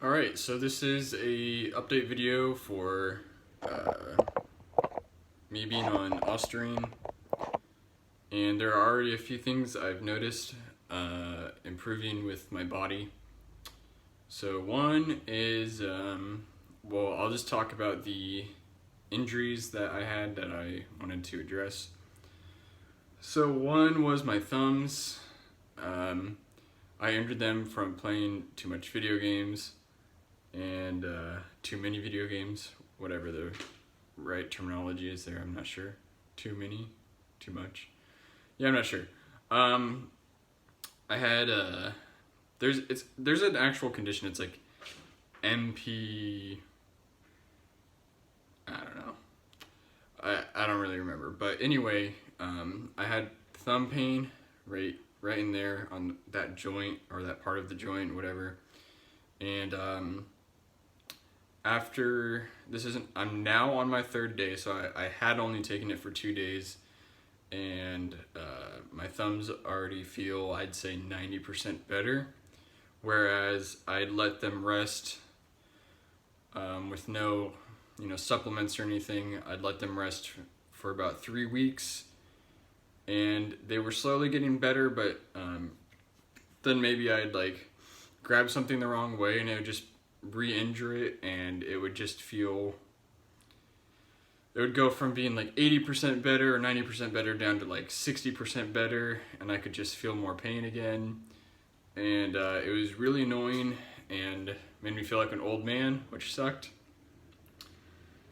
Alright, so this is a update video for me being on Ostarine, and there are already a few things I've noticed improving with my body. So one is, well, I'll just talk about the injuries that I had that I wanted to address. So one was my thumbs. I injured them from playing too much video games and too many video games, whatever the right terminology is there, I'm not sure. Too many, too much. Yeah, I'm not sure. I had there's an actual condition. It's like MP. I don't know. I don't really remember. But anyway, I had thumb pain right in there on that joint or that part of the joint, whatever. And after this isn't, I'm now on my third day, so I had only taken it for 2 days, and my thumbs already feel, I'd say, 90% better, whereas I'd let them rest with no supplements or anything. I'd let them rest for about 3 weeks, and they were slowly getting better, but then maybe I'd like grab something the wrong way and it would just re-injure it, and it would just feel, it would go from being like 80% better or 90% better down to like 60% better, and I could just feel more pain again, and it was really annoying and made me feel like an old man, which sucked.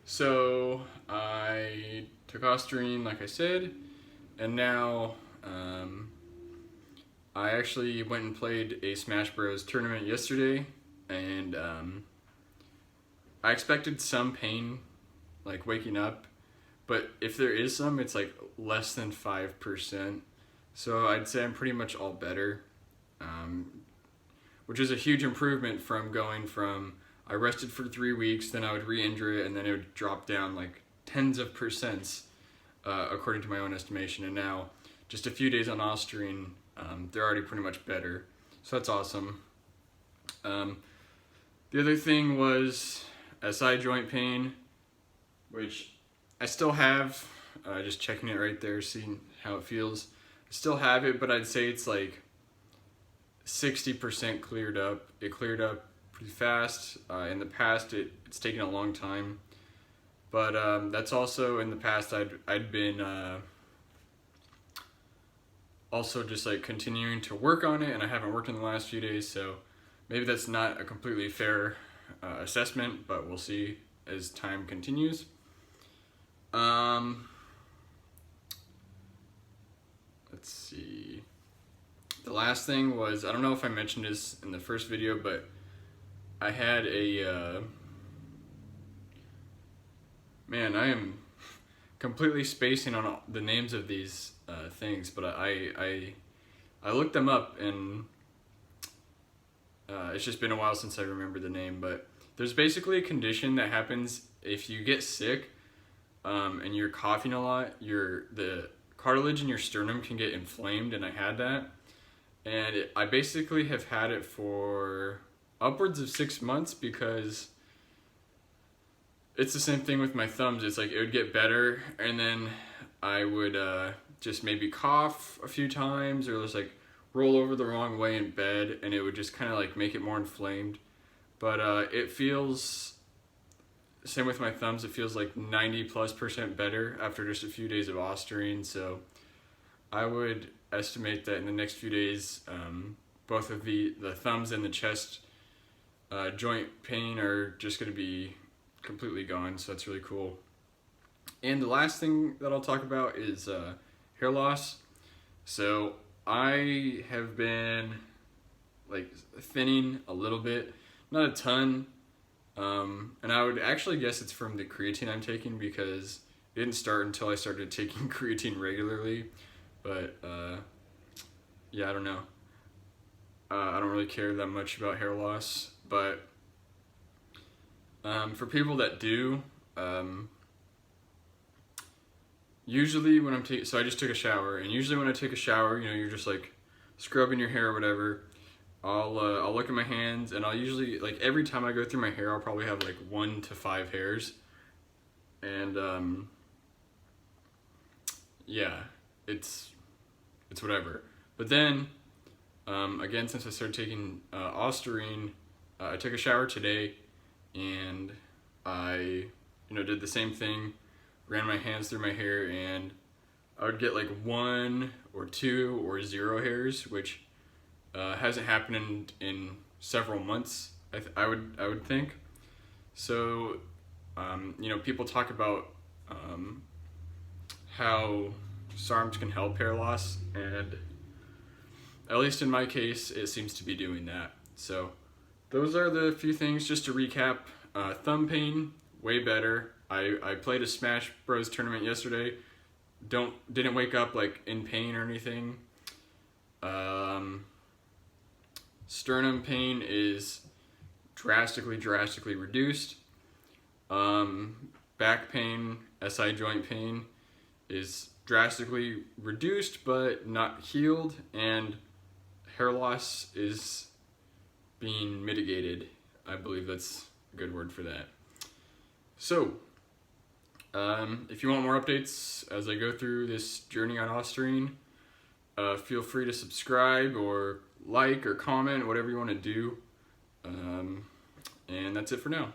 So I took Ostarine, like I said, and now I actually went and played a Smash Bros tournament yesterday, and I expected some pain, like waking up, but if there is some, it's like less than 5%. So I'd say I'm pretty much all better, which is a huge improvement from going from I rested for 3 weeks, then I would re-injure it, and then it would drop down like tens of percents, according to my own estimation. And now, just a few days on Ostarine, they're already pretty much better. So that's awesome. The other thing was SI joint pain, which I still have. Just checking it right there, seeing how it feels. I still have it, but I'd say it's like 60% cleared up. It cleared up pretty fast. In the past, it's taken a long time. But that's also, in the past, I'd been also just like continuing to work on it, and I haven't worked in the last few days, so maybe that's not a completely fair assessment, but we'll see as time continues. Let's see. The last thing was, I don't know if I mentioned this in the first video, but I had a man, I am completely spacing on all the names of these things, but I looked them up, and it's just been a while since I remember the name. But there's basically a condition that happens if you get sick and you're coughing a lot. The cartilage in your sternum can get inflamed, and I had that, and I basically have had it for upwards of 6 months, because it's the same thing with my thumbs. It's like it would get better, and then I would just maybe cough a few times, or just like roll over the wrong way in bed, and it would just kind of like make it more inflamed. But it feels, same with my thumbs, it feels like 90+% better after just a few days of Ostarine. So I would estimate that in the next few days, both of the thumbs and the chest joint pain are just going to be completely gone, so that's really cool. And the last thing that I'll talk about is hair loss. So I have been like thinning a little bit, not a ton, and I would actually guess it's from the creatine I'm taking, because it didn't start until I started taking creatine regularly. But yeah, I don't know. I don't really care that much about hair loss, but for people that do, usually when I'm so I just took a shower, and usually when I take a shower, you're just like scrubbing your hair or whatever. I'll look at my hands, and I'll usually, like, every time I go through my hair, I'll probably have like 1 to 5 hairs, and yeah, it's whatever. But then again, since I started taking Ostarine, I took a shower today, and I did the same thing, ran my hands through my hair, and I would get like 1 or 2 or 0 hairs, which hasn't happened in several months. I would think. So, people talk about how SARMs can help hair loss, and at least in my case, it seems to be doing that. So, those are the few things. Just to recap: thumb pain, way better. I played a Smash Bros tournament yesterday. Didn't wake up like in pain or anything. Sternum pain is drastically reduced. Back pain, SI joint pain is drastically reduced but not healed, and hair loss is being mitigated. I believe that's a good word for that. So, if you want more updates as I go through this journey on Ostarine, feel free to subscribe or like or comment, whatever you want to do. And that's it for now.